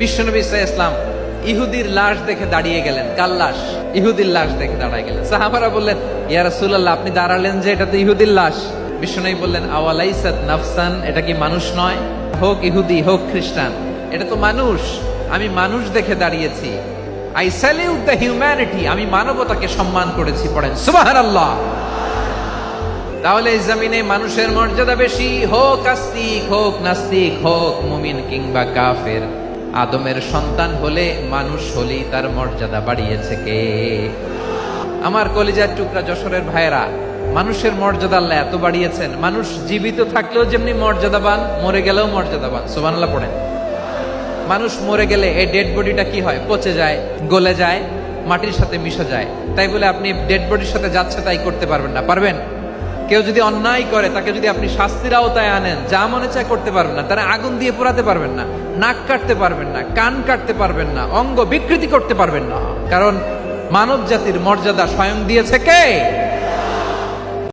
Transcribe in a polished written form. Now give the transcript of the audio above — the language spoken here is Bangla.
বিশ্বনবী সাল্লাল্লাহু আলাইহি ওয়াসাল্লাম ইহুদির লাশ দেখে দাঁড়িয়ে গেলেন। কার লাশ? ইহুদির লাশ দেখে দাঁড়ায় গেলেন। সাহাবারা বললেন, ইয়া রাসূলুল্লাহ, আপনি দাঁড়ালেন যে, এটা তো ইহুদির লাশ। বিশ্বনবী বললেন, আওয়ালাইসাত নাফসান, এটা কি মানুষ নয়? হোক ইহুদি হোক খ্রিস্টান, এটা তো মানুষ। আমি মানুষ দেখে দাঁড়িয়েছি। আই স্যালিউট দ্য হিউম্যানিটি, আমি মানবতাকে সম্মান করেছি। পড়েন সুবহানাল্লাহ। তাহলে এই জমিনে মানুষের মর্যাদা বেশি, হোক আস্তিক হোক নাস্তিক, হোক মুমিন কিংবা কাফের। আদমের সন্তান হলে, মানুষ হলেই তার মর্যাদা বাড়িয়েছে কে? আমার কলিজার টুকরা যশোরের ভাইয়েরা, মানুষের মর্যাদা আল্লাহ এত বাড়িয়েছেন, মানুষ জীবিত থাকলেও যেমনি মর্যাদাবান, মরে গেলেও মর্যাদাবান। সুবহানাল্লাহ পড়েন। মানুষ মরে গেলে এই ডেড বডিটা কি হয়? পচে যায়, গলে যায়, মাটির সাথে মিশে যায়। তাই বলে আপনি ডেড বডির সাথে যাচ্ছে তাই করতে পারবেন না। পারবেন? কেউ যদি অন্যায় করে, তাকে যদি আপনি শাস্তির আওতায় আনেন, যা মনে চায় করতে পারবেন না। তারা আগুন দিয়ে পোড়াতে পারবেন না, নাক কাটতে পারবেন না, কান কাটতে পারবেন না, অঙ্গ বিকৃতি করতে পারবেন না। কারণ মানব জাতির মর্যাদা স্বয়ং দিয়েছে কে?